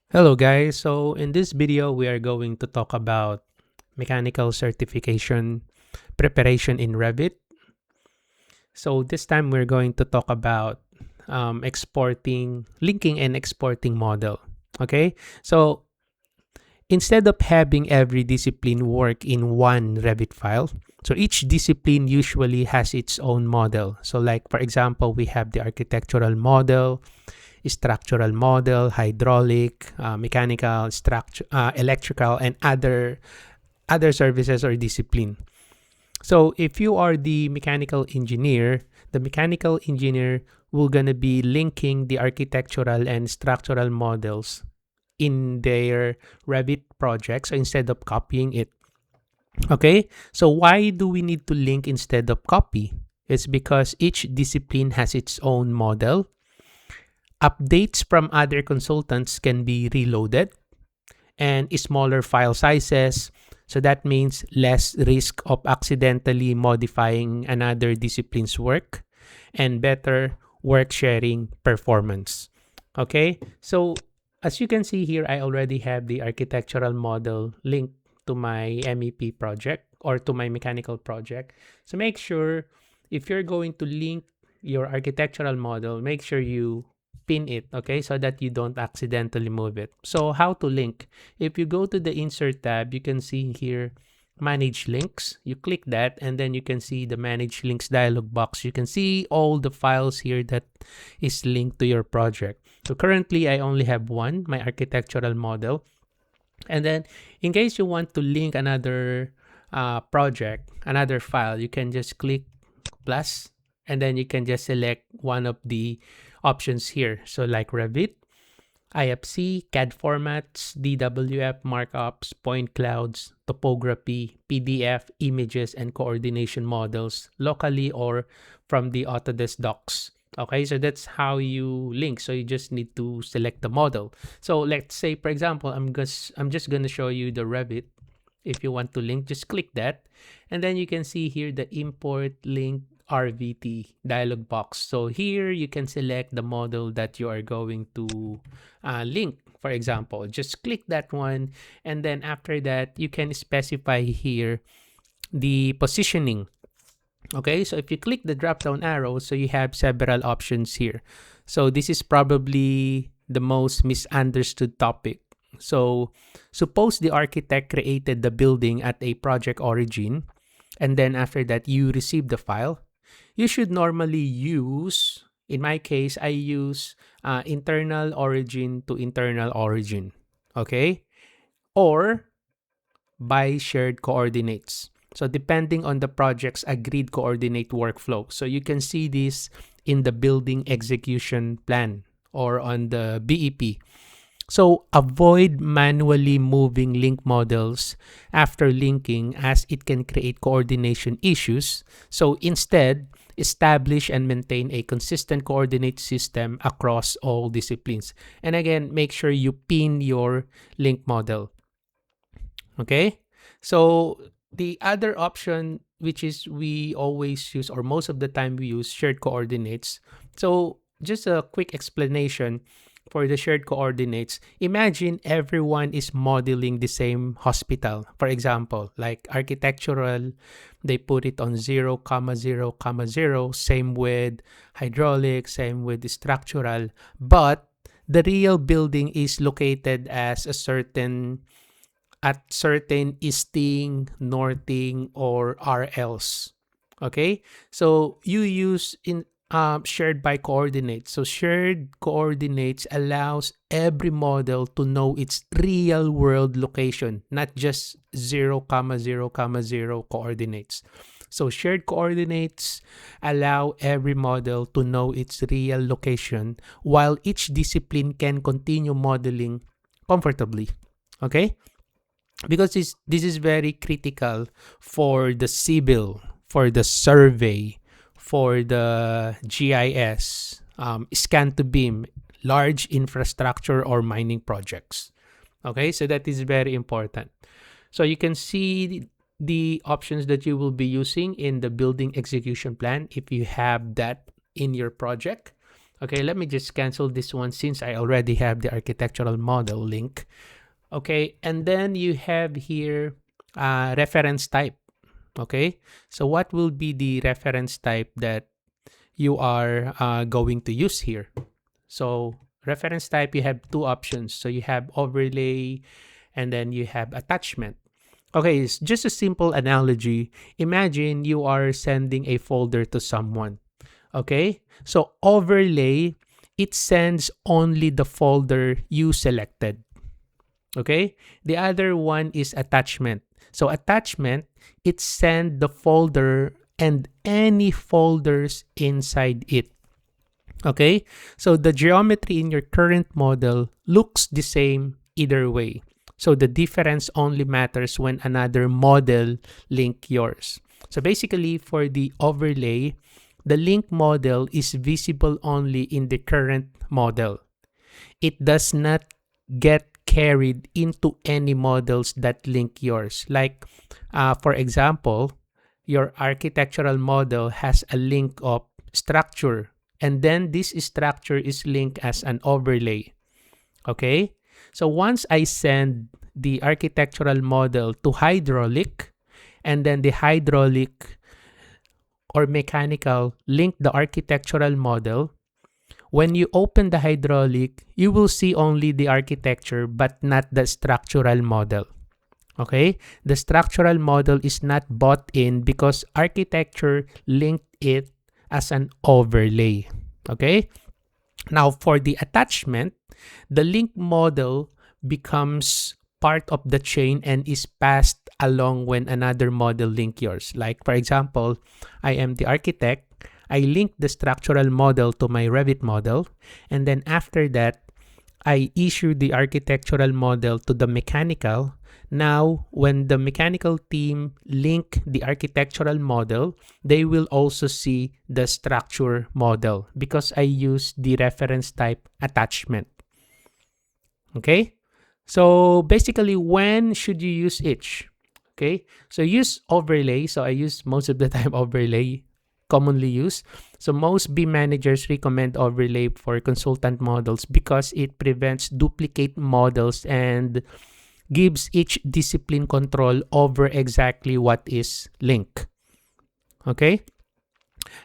Hello guys, so in this video we are going to talk about mechanical certification preparation in Revit. So this time we're going to talk about linking and exporting model. Okay, so instead of having every discipline work in one Revit file, so each discipline usually has its own model. So like for example, we have the architectural model, structural model, hydraulic, mechanical, electrical, and other services or discipline. So if you are the mechanical engineer will gonna be linking the architectural and structural models in their Revit project. So instead of copying it, okay. So why do we need to link instead of copy? It's because each discipline has its own model. Updates from other consultants can be reloaded and smaller file sizes. So that means less risk of accidentally modifying another discipline's work and better work sharing performance. Okay, so as you can see here, I already have the architectural model linked to my MEP project or to my mechanical project. So make sure if you're going to link your architectural model, make sure you pin it, okay, so that you don't accidentally move it. So how to link? If you go to the insert tab, you can see here manage links. You click that and then you can see the manage links dialog box. You can see all the files here that is linked to your project. So currently I only have one, my architectural model. And then in case you want to link another project, another file, you can just click plus and then you can just select one of the options here. So like Revit, IFC, CAD formats, DWF markups, point clouds, topography, PDF, images, and coordination models locally or from the Autodesk docs. Okay, so that's how you link. So you just need to select the model. So let's say, for example, I'm just gonna show you the Revit. If you want to link, just click that, and then you can see here the import link RVT dialog box. So here you can select the model that you are going to link. For example, just click that one, and then after that, you can specify here the positioning. Okay, so if you click the drop down arrow, so you have several options here. So this is probably the most misunderstood topic. So suppose the architect created the building at a project origin, and then after that you receive the file. You should normally use, in my case, I use internal origin to internal origin. Okay, or by shared coordinates. So depending on the project's agreed coordinate workflow. So you can see this in the building execution plan or on the BEP. So avoid manually moving link models after linking as it can create coordination issues. So instead, establish and maintain a consistent coordinate system across all disciplines. And again, make sure you pin your link model. Okay, so the other option, which is we always use or most of the time we use shared coordinates. So just a quick explanation for the shared coordinates. Imagine everyone is modeling the same hospital. For example, like architectural, they put it on 0, 0, 0, same with hydraulic, same with structural, but the real building is located as a certain easting, northing, or RLs. Okay, so you use in shared by coordinates. So shared coordinates allows every model to know its real world location, not just 0, 0, 0 coordinates. So shared coordinates allow every model to know its real location while each discipline can continue modeling comfortably. Okay? Because this is very critical for the civil, for the survey, for the GIS, scan to beam, large infrastructure or mining projects. Okay, so that is very important. So you can see the options that you will be using in the building execution plan if you have that in your project. Okay, let me just cancel this one since I already have the architectural model link. Okay, and then you have here reference type. Okay, so what will be the reference type that you are going to use here? So reference type, you have two options. So you have overlay and then you have attachment. Okay, it's just a simple analogy. Imagine you are sending a folder to someone. Okay, so overlay, it sends only the folder you selected. Okay, the other one is attachment. So attachment, it send the folder and any folders inside it. Okay, so the geometry in your current model looks the same either way. So the difference only matters when another model link yours. So basically for the overlay, the link model is visible only in the current model. It does not get carried into any models that link yours. Like, for example, your architectural model has a link of structure, and then this structure is linked as an overlay. Okay? So once I send the architectural model to hydraulic, and then the hydraulic or mechanical link the architectural model, when you open the hydraulic, you will see only the architecture but not the structural model. Okay? The structural model is not bought in because architecture linked it as an overlay. Okay? Now, for the attachment, the link model becomes part of the chain and is passed along when another model link yours. Like, for example, I am the architect. I link the structural model to my Revit model. And then after that, I issue the architectural model to the mechanical. Now, when the mechanical team link the architectural model, they will also see the structure model because I use the reference type attachment. Okay? So basically, when should you use each? Okay? So use overlay. So I use most of the time overlay, commonly used. So most BIM managers recommend overlay for consultant models because it prevents duplicate models and gives each discipline control over exactly what is linked. Okay?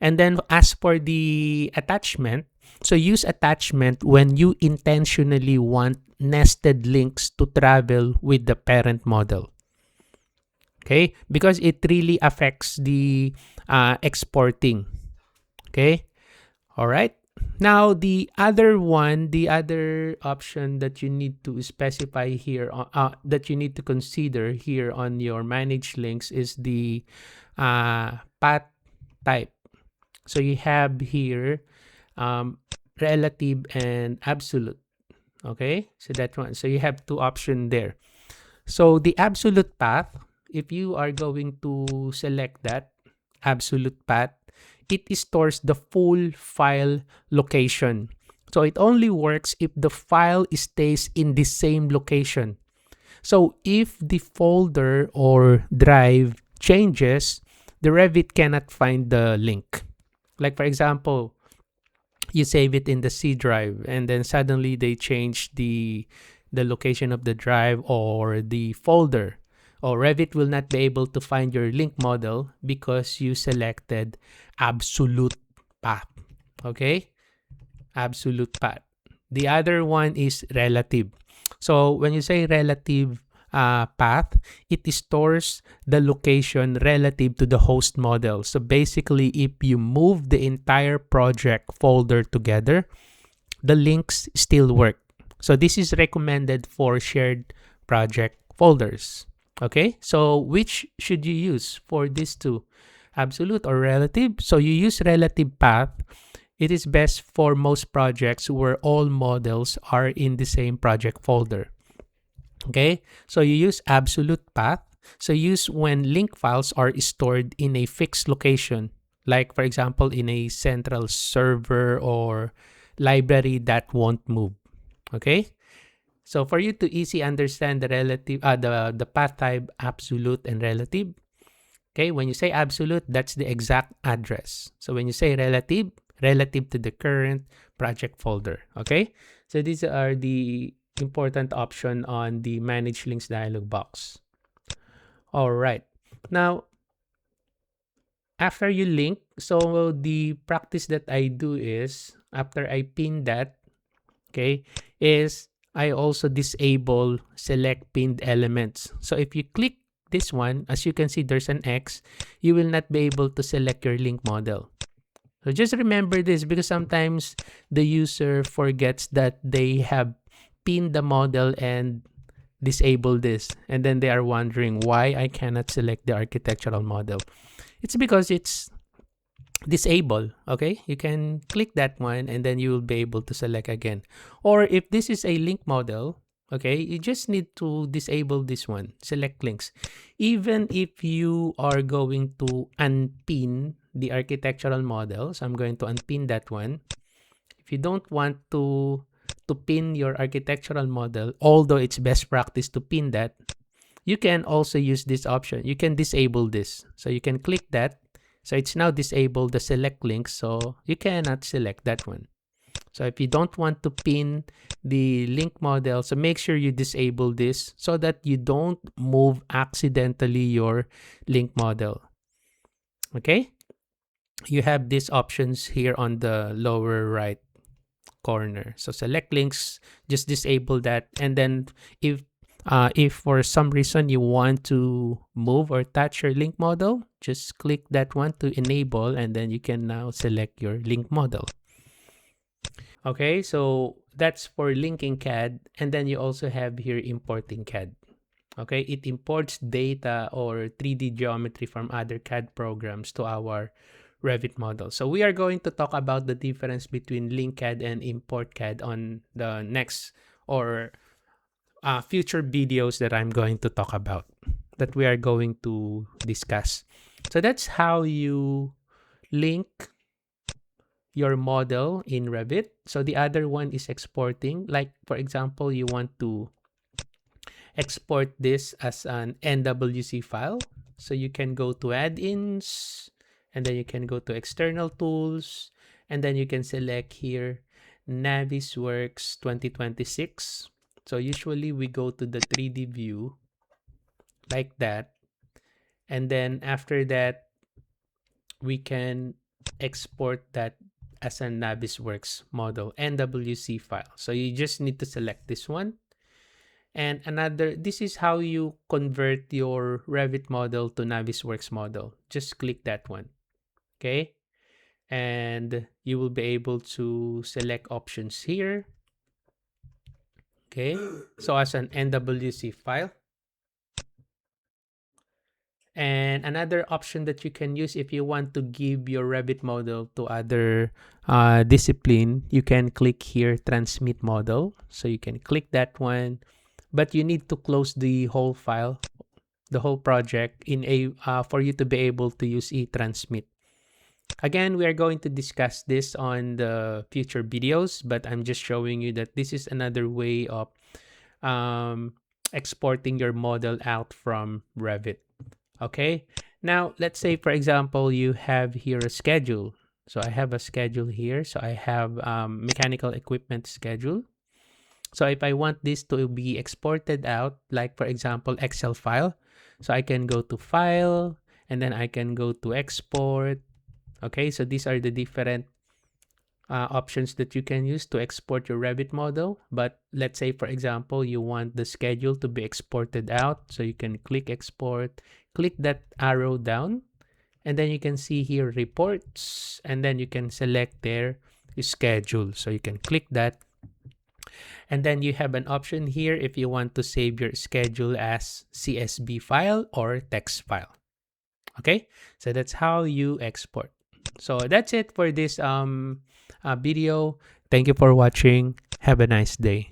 And then as for the attachment, so use attachment when you intentionally want nested links to travel with the parent model. Okay? Because it really affects the exporting. Okay? All right. Now, the other one, the other option that you need to specify here, that you need to consider here on your managed links is the path type. So you have here relative and absolute. Okay, so that one. So you have two options there. So the absolute path, if you are going to select that absolute path, it stores the full file location. So it only works if the file stays in the same location. So if the folder or drive changes, the Revit cannot find the link. Like for example, you save it in the C drive and then suddenly they change the location of the drive or the folder, or Revit will not be able to find your link model because you selected absolute path. Okay? Absolute path. The other one is relative. So when you say relative path, it stores the location relative to the host model. So basically, if you move the entire project folder together, the links still work. So this is recommended for shared project folders. Okay, so which should you use for these two? Absolute or relative? So you use relative path. It is best for most projects where all models are in the same project folder. Okay, so you use absolute path. So use when link files are stored in a fixed location, like for example in a central server or library that won't move. Okay, so for you to easy understand the relative, the path type, absolute and relative. Okay, when you say absolute, that's the exact address. So when you say relative, relative to the current project folder. Okay, so these are the important option on the manage links dialog box. All right, now after you link, so the practice that I do is after I pin that, okay, is I also disable select pinned elements. So if you click this one, as you can see, there's an X, you will not be able to select your link model. So just remember this because sometimes the user forgets that they have pinned the model and disable this. And then they are wondering why I cannot select the architectural model. It's because it's disable. Okay, you can click that one and then you will be able to select again. Or if this is a link model, okay, you just need to disable this one, select links. Even if you are going to unpin the architectural model, so I'm going to unpin that one. If you don't want to pin your architectural model, although it's best practice to pin that, you can also use this option. You can disable this. So you can click that. So it's now disabled the select links, so you cannot select that one. So if you don't want to pin the link model, so make sure you disable this so that you don't move accidentally your link model. Okay? You have these options here on the lower right corner. So select links, just disable that. And then if for some reason you want to move or touch your link model, just click that one to enable, and then you can now select your link model. Okay, so that's for linking CAD. And then you also have here importing CAD. Okay, it imports data or 3D geometry from other CAD programs to our Revit model. So we are going to talk about the difference between link CAD and import CAD on the next or future videos that I'm going to talk about, that we are going to discuss. So that's how you link your model in Revit. So the other one is exporting. Like for example, you want to export this as an NWC file. So you can go to add-ins, and then you can go to external tools, and then you can select here Navisworks 2026. So usually we go to the 3D view like that. And then after that, we can export that as a Navisworks model NWC file. So you just need to select this one. And another, this is how you convert your Revit model to Navisworks model. Just click that one. Okay. And you will be able to select options here. Okay. So as an NWC file. And another option that you can use if you want to give your Revit model to other discipline, you can click here, transmit model. So you can click that one, but you need to close the whole file, the whole project in a for you to be able to use e-transmit. Again, we are going to discuss this on the future videos, but I'm just showing you that this is another way of exporting your model out from Revit. Okay, now let's say for example you have here a schedule. So I have a schedule here. So I have mechanical equipment schedule. So if I want this to be exported out, like for example Excel file, so I can go to file and then I can go to export. Okay, so these are the different options that you can use to export your Revit model. But let's say for example you want the schedule to be exported out, so you can click export, click that arrow down, and then you can see here reports, and then you can select there schedule. So you can click that, and then you have an option here if you want to save your schedule as CSV file or text file. Okay, so that's how you export. So that's it for this video. Thank you for watching. Have a nice day.